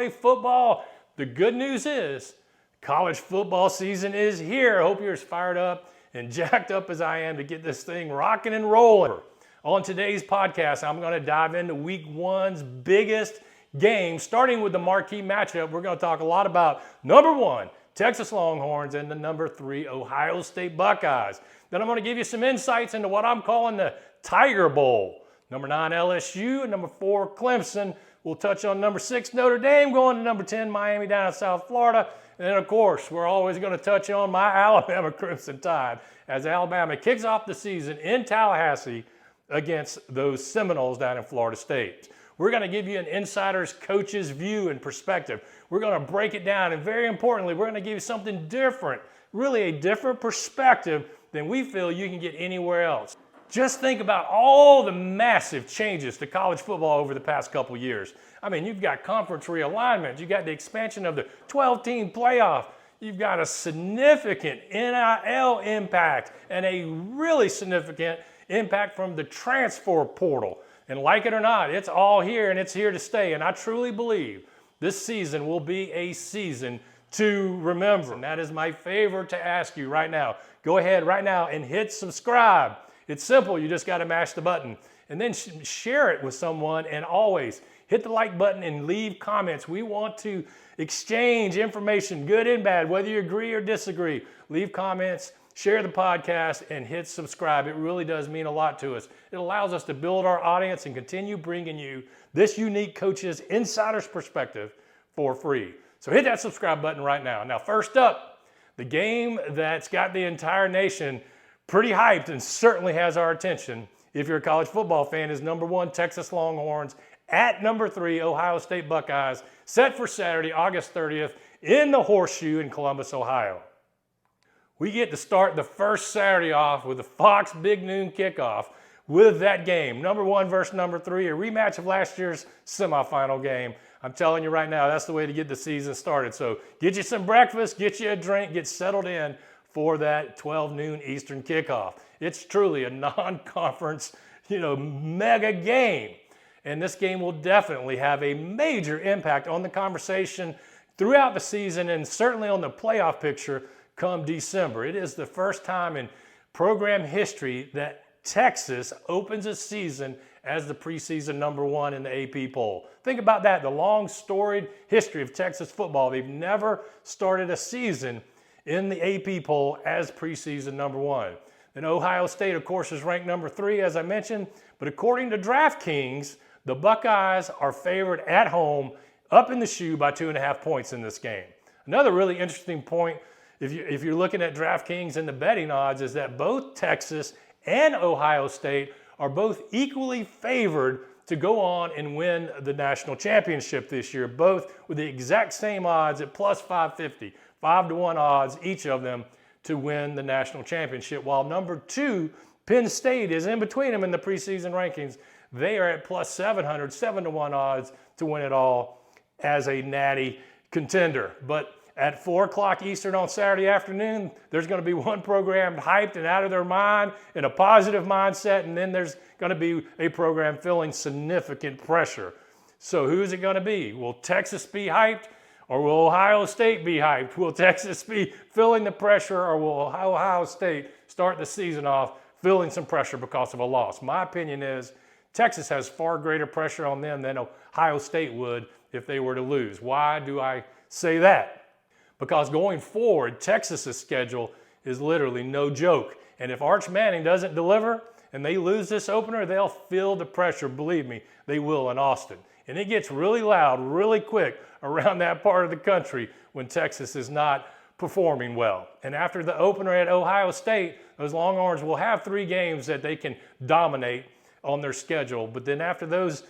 Callaway football. The good news is college football season is here. I hope you're as fired up and jacked up as I am to get this thing rocking and rolling. On today's podcast, I'm going to dive into week one's biggest game, starting with the marquee matchup. We're going to talk a lot about number one, Texas Longhorns, and the number three, Ohio State Buckeyes. Then I'm going to give you some insights into what I'm calling the Tiger Bowl. Number 9, LSU, and number 4, Clemson. We'll touch on number 6, Notre Dame, going to number 10, Miami down in South Florida. And then, of course, we're always going to touch on my Alabama Crimson Tide as Alabama kicks off the season in Tallahassee against those Seminoles down in Florida State. We're going to give you an insider's coach's view and perspective. We're going to break it down, and very importantly, we're going to give you something different, really a different perspective than we feel you can get anywhere else. Just think about all the massive changes to college football over the past couple years. I mean, you've got conference realignment, you've got the expansion of the 12-team playoff, you've got a significant NIL impact, and a really significant impact from the transfer portal. And like it or not, it's all here and it's here to stay. And I truly believe this season will be a season to remember. And that is my favor to ask you right now. Go ahead right now and hit subscribe. It's simple. You just got to mash the button. And then share it with someone. And always hit the like button and leave comments. We want to exchange information, good and bad, whether you agree or disagree. Leave comments. Share the podcast and hit subscribe. It really does mean a lot to us. It allows us to build our audience and continue bringing you this unique coach's insider's perspective for free. So hit that subscribe button right now. Now, first up, the game that's got the entire nation pretty hyped and certainly has our attention, if you're a college football fan, is number 1, Texas Longhorns at number 3, Ohio State Buckeyes, set for Saturday, August 30th in the Horseshoe in Columbus, Ohio. We get to start the first Saturday off with the Fox Big Noon kickoff with that game. Number 1 versus number 3, a rematch of last year's semifinal game. I'm telling you right now, that's the way to get the season started. So get you some breakfast, get you a drink, get settled in for that 12 noon Eastern kickoff. It's truly a non-conference, mega game. And this game will definitely have a major impact on the conversation throughout the season and certainly on the playoff picture come December. It is the first time in program history that Texas opens a season as the preseason number 1 in the AP poll. Think about that, the long storied history of Texas football. They've never started a season in the AP poll as preseason number 1. Then Ohio State, of course, is ranked number 3, as I mentioned. But according to DraftKings, the Buckeyes are favored at home up in the shoe by 2.5 points in this game. Another really interesting point, if you're looking at DraftKings and the betting odds, is that both Texas and Ohio State are both equally favored to go on and win the national championship this year, both with the exact same odds at plus 550. 5-1 odds, each of them, to win the national championship. While number 2, Penn State, is in between them in the preseason rankings. They are at plus 700, 7-1 odds to win it all as a natty contender. But at 4 o'clock Eastern on Saturday afternoon, there's going to be one program hyped and out of their mind in a positive mindset, and then there's going to be a program feeling significant pressure. So who is it going to be? Will Texas be hyped? Or will Ohio State be hyped? Will Texas be feeling the pressure, or will Ohio State start the season off feeling some pressure because of a loss? My opinion is Texas has far greater pressure on them than Ohio State would if they were to lose. Why do I say that? Because going forward, Texas's schedule is literally no joke. And if Arch Manning doesn't deliver and they lose this opener, they'll feel the pressure. Believe me, they will in Austin. And it gets really loud, really quick around that part of the country when Texas is not performing well. And after the opener at Ohio State, those Longhorns will have 3 games that they can dominate on their schedule. But then after those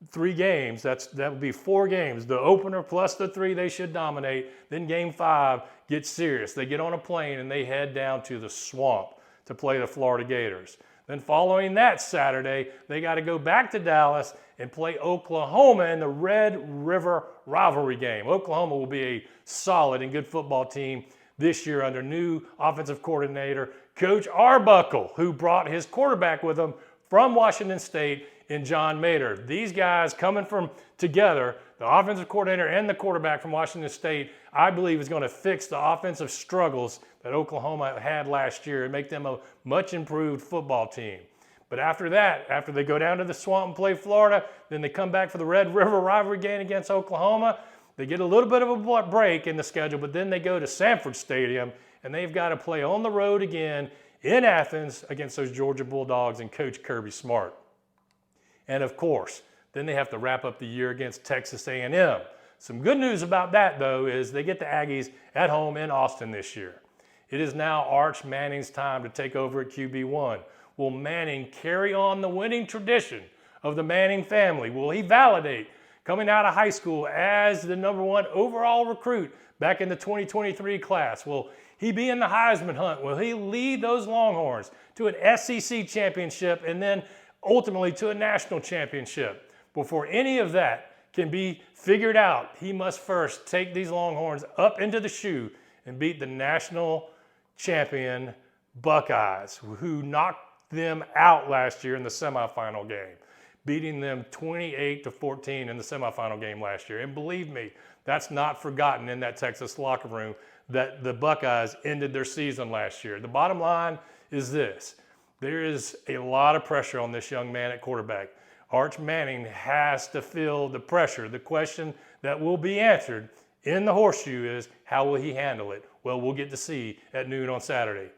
3 games, that would be 4 games. The opener plus the 3 they should dominate. Then game 5 gets serious. They get on a plane and they head down to the swamp to play the Florida Gators. Then following that Saturday, they got to go back to Dallas and play Oklahoma in the Red River rivalry game. Oklahoma will be a solid and good football team this year under new offensive coordinator Coach Arbuckle, who brought his quarterback with him from Washington State in John Mater. These guys coming from together, the offensive coordinator and the quarterback from Washington State, I believe is going to fix the offensive struggles that Oklahoma had last year and make them a much improved football team. But after that, after they go down to the Swamp and play Florida, then they come back for the Red River rivalry game against Oklahoma. They get a little bit of a break in the schedule, but then they go to Sanford Stadium, and they've got to play on the road again in Athens against those Georgia Bulldogs and Coach Kirby Smart. And of course, then they have to wrap up the year against Texas A&M. Some good news about that, though, is they get the Aggies at home in Austin this year. It is now Arch Manning's time to take over at QB1. Will Manning carry on the winning tradition of the Manning family? Will he validate coming out of high school as the #1 overall recruit back in the 2023 class? Will he be in the Heisman hunt? Will he lead those Longhorns to an SEC championship and then ultimately to a national championship? Before any of that can be figured out, he must first take these Longhorns up into the shoe and beat the national champion Buckeyes, who knocked them out last year in the semifinal game, beating them 28-14 in the semifinal game last year. And believe me, that's not forgotten in that Texas locker room that the Buckeyes ended their season last year. The bottom line is this: there is a lot of pressure on this young man at quarterback. Arch Manning has to feel the pressure. The question that will be answered in the horseshoe is, how will he handle it? Well, we'll get to see at noon on Saturday.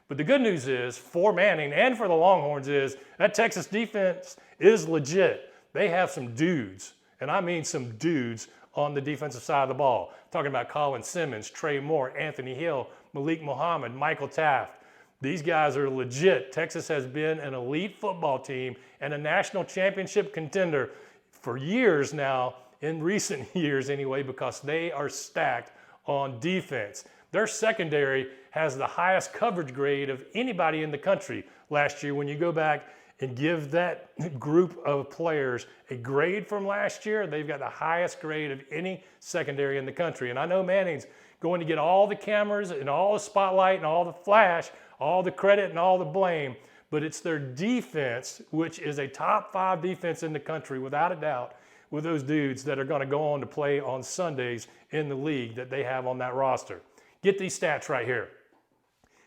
But the good news is, for Manning and for the Longhorns, is that Texas defense is legit. They have some dudes, and I mean some dudes, on the defensive side of the ball. Talking about Colin Simmons, Trey Moore, Anthony Hill, Malik Muhammad, Michael Taft. These guys are legit. Texas has been an elite football team and a national championship contender for years now, in recent years anyway, because they are stacked on defense. Their secondary has the highest coverage grade of anybody in the country last year. When you go back and give that group of players a grade from last year, they've got the highest grade of any secondary in the country. And I know Manning's going to get all the cameras and all the spotlight and all the flash, all the credit and all the blame, but it's their defense, which is a top 5 defense in the country without a doubt, with those dudes that are going to go on to play on Sundays in the league that they have on that roster. Get these stats right here.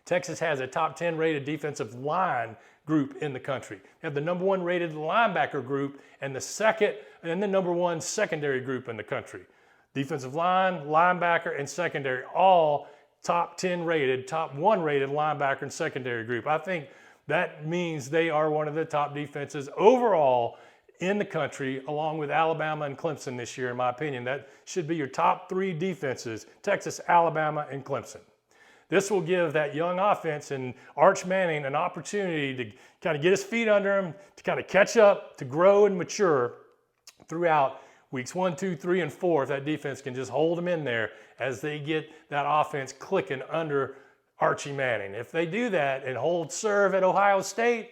Texas has a top 10 rated defensive line group in the country. They have the #1 rated linebacker group and the #1 secondary group in the country. Defensive line, linebacker, and secondary, all top 10 rated, top 1 rated linebacker and secondary group. I think that means they are one of the top defenses overall in the country, along with Alabama and Clemson this year, in my opinion. That should be your top 3 defenses: Texas, Alabama, and Clemson. This will give that young offense and Arch Manning an opportunity to kind of get his feet under him, to kind of catch up, to grow and mature throughout weeks 1, 2, 3, and 4. If that defense can just hold them in there as they get that offense clicking under Archie Manning. If they do that and hold serve at Ohio State,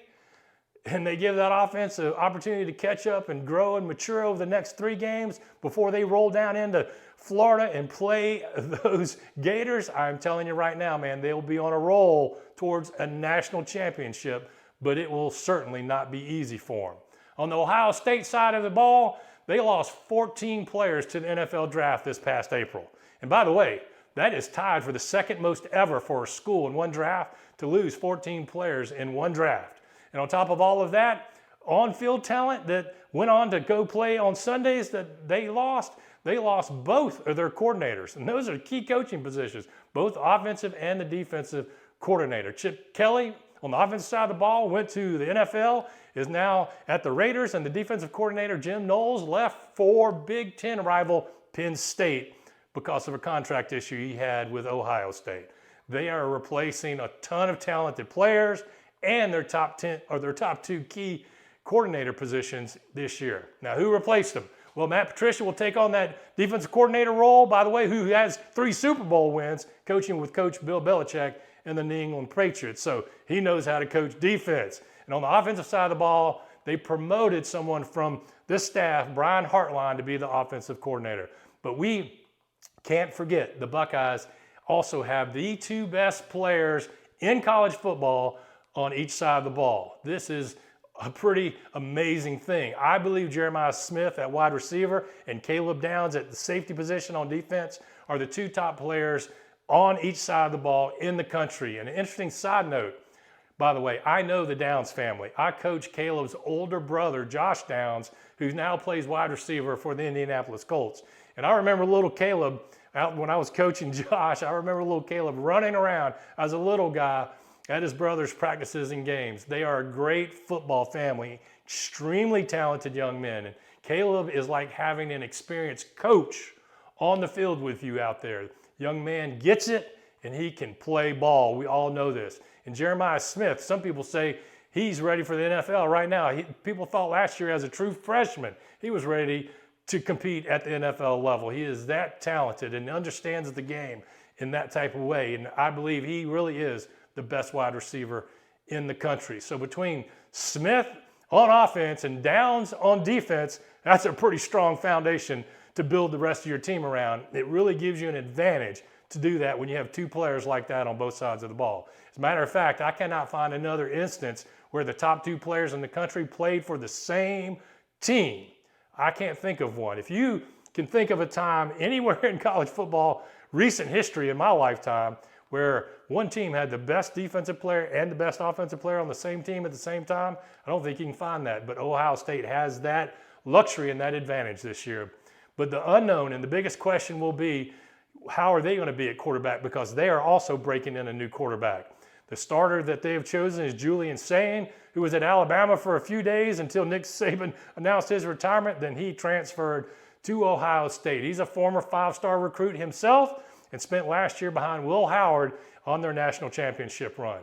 and they give that offense an opportunity to catch up and grow and mature over the next 3 games before they roll down into Florida and play those Gators, I'm telling you right now, man, they'll be on a roll towards a national championship, but it will certainly not be easy for them. On the Ohio State side of the ball, they lost 14 players to the NFL draft this past April. And by the way, that is tied for the second most ever for a school in one draft to lose 14 players in one draft. And on top of all of that, on-field talent that went on to go play on Sundays that they lost both of their coordinators. And those are key coaching positions, both offensive and the defensive coordinator. Chip Kelly on the offensive side of the ball went to the NFL, is now at the Raiders, and the defensive coordinator, Jim Knowles, left for Big Ten rival Penn State because of a contract issue he had with Ohio State. They are replacing a ton of talented players and their top 2 key coordinator positions this year. Now, who replaced them? Well, Matt Patricia will take on that defensive coordinator role, by the way, who has 3 Super Bowl wins coaching with Coach Bill Belichick and the New England Patriots. So he knows how to coach defense. And on the offensive side of the ball, they promoted someone from this staff, Brian Hartline, to be the offensive coordinator. But we can't forget the Buckeyes also have the 2 best players in college football on each side of the ball. This is a pretty amazing thing. I believe Jeremiah Smith at wide receiver and Caleb Downs at the safety position on defense are the two top players on each side of the ball in the country. And an interesting side note, by the way, I know the Downs family. I coach Caleb's older brother, Josh Downs, who now plays wide receiver for the Indianapolis Colts. And I remember little Caleb, out when I was coaching Josh, I remember little Caleb running around as a little guy at his brother's practices and games. They are a great football family, extremely talented young men. And Caleb is like having an experienced coach on the field with you out there. Young man gets it, and he can play ball. We all know this. And Jeremiah Smith, some people say he's ready for the NFL right now. People thought last year as a true freshman, he was ready to compete at the NFL level. He is that talented and understands the game in that type of way. And I believe he really is the best wide receiver in the country. So between Smith on offense and Downs on defense, that's a pretty strong foundation to build the rest of your team around. It really gives you an advantage to do that when you have two players like that on both sides of the ball. As a matter of fact, I cannot find another instance where the top two players in the country played for the same team. I can't think of one. If you can think of a time anywhere in college football, recent history in my lifetime, where one team had the best defensive player and the best offensive player on the same team at the same time, I don't think you can find that. But Ohio State has that luxury and that advantage this year. But the unknown and the biggest question will be, how are they going to be at quarterback? Because they are also breaking in a new quarterback. The starter that they have chosen is Julian Sain, who was at Alabama for a few days until Nick Saban announced his retirement. Then he transferred to Ohio State. He's a former five-star recruit himself and spent last year behind Will Howard on their national championship run.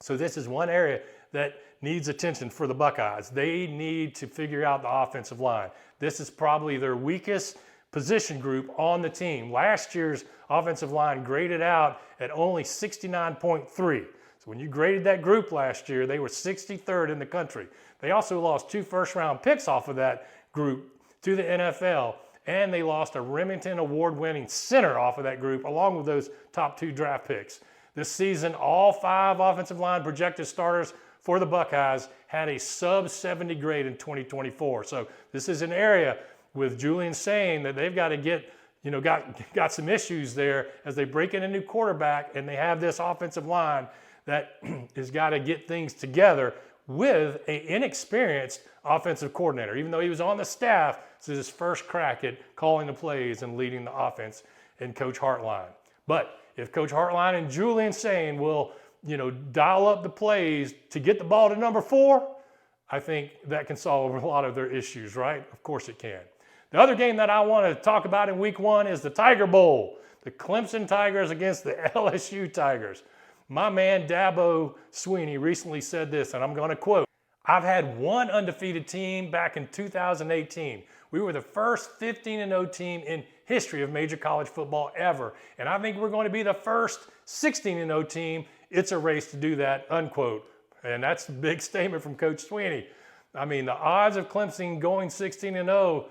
So this is one area that needs attention for the Buckeyes. They need to figure out the offensive line. This is probably their weakest position group on the team. Last year's offensive line graded out at only 69.3. So when you graded that group last year, they were 63rd in the country. They also lost 2 first-round picks off of that group to the NFL, and they lost a Remington Award-winning center off of that group, along with those top 2 draft picks. This season, all 5 offensive line projected starters for the Buckeyes had a sub-70 grade in 2024. So this is an area with Julian Sain that they've got to get, got some issues there as they break in a new quarterback, and they have this offensive line that has got to get things together with an inexperienced offensive coordinator. Even though he was on the staff, this is his first crack at calling the plays and leading the offense, and Coach Hartline. But if Coach Hartline and Julian Sain will, dial up the plays to get the ball to number 4, I think that can solve a lot of their issues, right? Of course it can. The other game that I want to talk about in week 1 is the Tiger Bowl. The Clemson Tigers against the LSU Tigers. My man Dabo Swinney recently said this, and I'm going to quote, "I've had one undefeated team back in 2018. We were the first 15-0 team in history of major college football ever. And I think we're going to be the first 16-0 team. It's a race to do that," unquote. And that's a big statement from Coach Swinney. I mean, the odds of Clemson going 16-0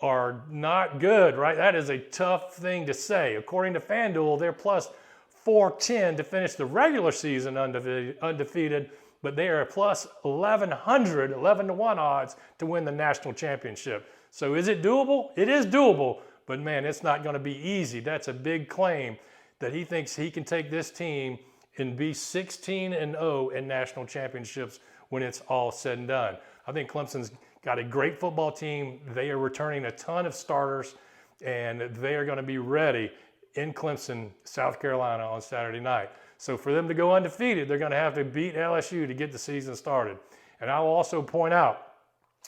are not good, right? That is a tough thing to say. According to FanDuel, they're plus 410 to finish the regular season undefeated, but they are plus 1,100, 11-1 odds to win the national championship. So is it doable? It is doable, but man, it's not going to be easy. That's a big claim that he thinks he can take this team and be 16-0 in national championships when it's all said and done. I think Clemson's got a great football team. They are returning a ton of starters, and they are going to be ready in Clemson, South Carolina on Saturday night. So for them to go undefeated, they're going to have to beat LSU to get the season started. And I will also point out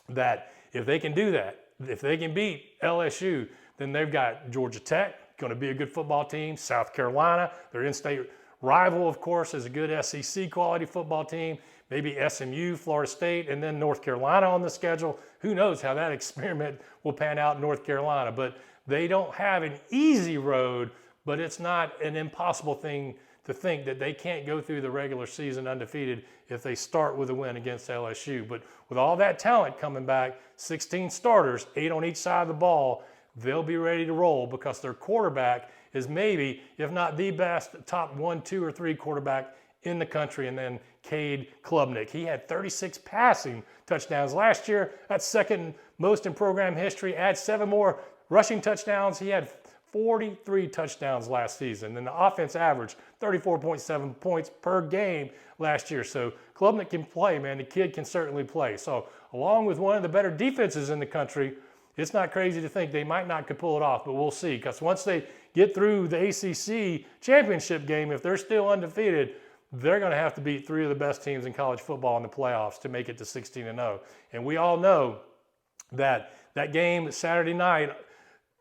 that if they can do that, if they can beat LSU, then they've got Georgia Tech, going to be a good football team, South Carolina, their in-state rival, of course, is a good SEC quality football team, maybe SMU, Florida State, and then North Carolina on the schedule. Who knows how that experiment will pan out in North Carolina. But they don't have an easy road, but it's not an impossible thing to think that they can't go through the regular season undefeated if they start with a win against LSU. But with all that talent coming back, 16 starters, 8 on each side of the ball, they'll be ready to roll because their quarterback is maybe, if not the best, top 1, 2, or 3 quarterback in the country, and then Cade Klubnik. He had 36 passing touchdowns last year. That's second most in program history. Add 7 more rushing touchdowns. He had 43 touchdowns last season. And the offense averaged 34.7 points per game last year. So Klubnik can play, man. The kid can certainly play. So along with one of the better defenses in the country, it's not crazy to think they might not could pull it off, but we'll see. Because once they get through the ACC championship game, if they're still undefeated, they're going to have to beat 3 of the best teams in college football in the playoffs to make it to 16-0. And we all know that that game Saturday night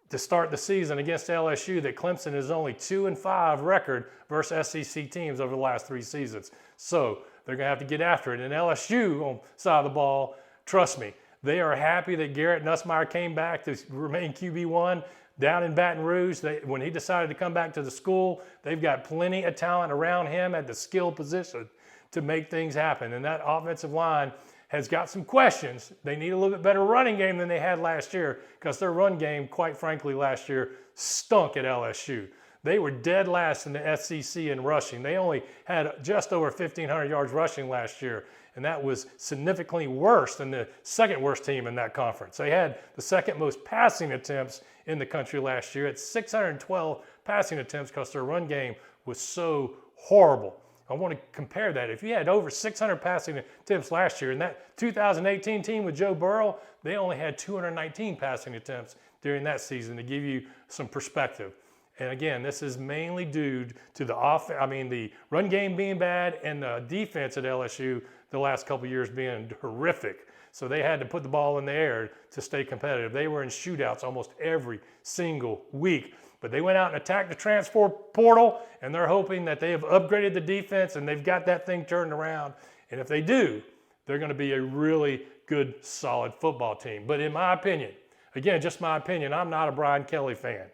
to start the season against LSU, that Clemson is only 2-5 record versus SEC teams over the last 3 seasons. So they're going to have to get after it. And LSU on the side of the ball, trust me, they are happy that Garrett Nussmeier came back to remain QB1 down in Baton Rouge. When he decided to come back to the school, they've got plenty of talent around him at the skill position to make things happen. And that offensive line has got some questions. They need a little bit better running game than they had last year, because their run game, quite frankly, last year stunk at LSU. They were dead last in the SEC in rushing. They only had just over 1,500 yards rushing last year, and that was significantly worse than the second worst team in that conference. They had the second most passing attempts in the country last year at 612 passing attempts, because their run game was so horrible. I want to compare that. If you had over 600 passing attempts last year, and that 2018 team with Joe Burrow, they only had 219 passing attempts during that season, to give you some perspective. And again, this is mainly due to the run game being bad and the defense at LSU the last couple of years being horrific. So they had to put the ball in the air to stay competitive. They were in shootouts almost every single week. But they went out and attacked the transfer portal, and they're hoping that they have upgraded the defense and they've got that thing turned around. And if they do, they're going to be a really good, solid football team. But in my opinion, again, just my opinion, I'm not a Brian Kelly fan.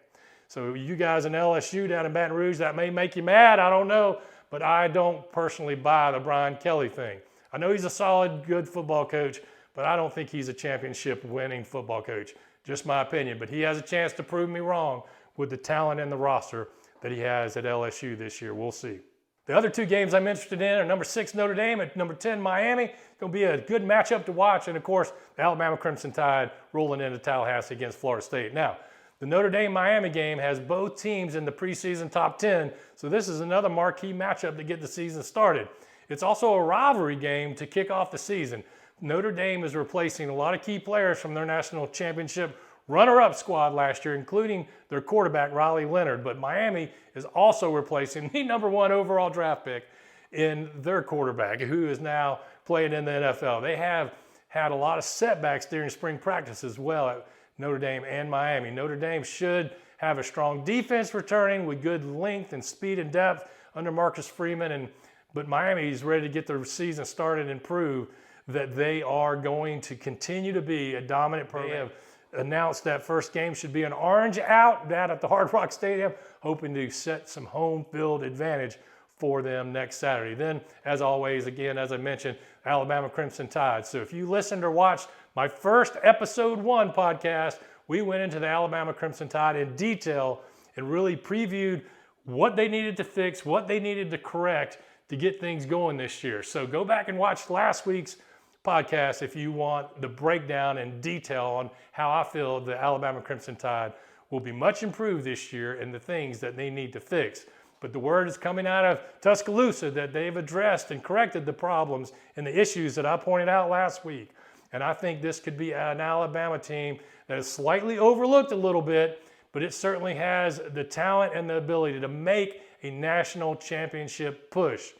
So you guys in LSU down in Baton Rouge, that may make you mad, I don't know. But I don't personally buy the Brian Kelly thing. I know he's a solid, good football coach, but I don't think he's a championship-winning football coach. Just my opinion. But he has a chance to prove me wrong with the talent and the roster that he has at LSU this year. We'll see. The other 2 games I'm interested in are number 6, Notre Dame, and number 10, Miami. It's going to be a good matchup to watch. And, of course, the Alabama Crimson Tide rolling into Tallahassee against Florida State. Now, the Notre Dame-Miami game has both teams in the preseason top 10, so this is another marquee matchup to get the season started. It's also a rivalry game to kick off the season. Notre Dame is replacing a lot of key players from their national championship runner-up squad last year, including their quarterback, Riley Leonard. But Miami is also replacing the number 1 overall draft pick in their quarterback, who is now playing in the NFL. They have had a lot of setbacks during spring practice as well at Notre Dame and Miami. Notre Dame should have a strong defense returning with good length and speed and depth under Marcus Freeman. But Miami is ready to get their season started and prove that they are going to continue to be a dominant program. They have announced that first game should be an orange out, that at the Hard Rock Stadium, hoping to set some home field advantage for them next Saturday. Then, as always, again, as I mentioned, Alabama Crimson Tide. So if you listened or watched my first episode 1 podcast, we went into the Alabama Crimson Tide in detail and really previewed what they needed to fix, what they needed to correct to get things going this year. So go back and watch last week's podcast if you want the breakdown and detail on how I feel the Alabama Crimson Tide will be much improved this year and the things that they need to fix. But the word is coming out of Tuscaloosa that they've addressed and corrected the problems and the issues that I pointed out last week. And I think this could be an Alabama team that is slightly overlooked a little bit, but it certainly has the talent and the ability to make a national championship push.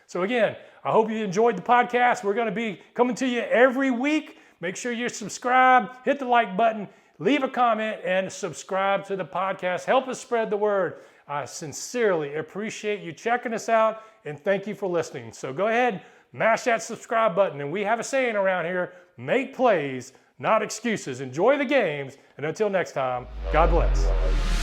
So again, I hope you enjoyed the podcast. We're going to be coming to you every week. Make sure you're subscribed, hit the like button, leave a comment, and subscribe to the podcast. Help us spread the word. I sincerely appreciate you checking us out, and thank you for listening. So go ahead, mash that subscribe button. And we have a saying around here, make plays, not excuses. Enjoy the games, and until next time, God bless.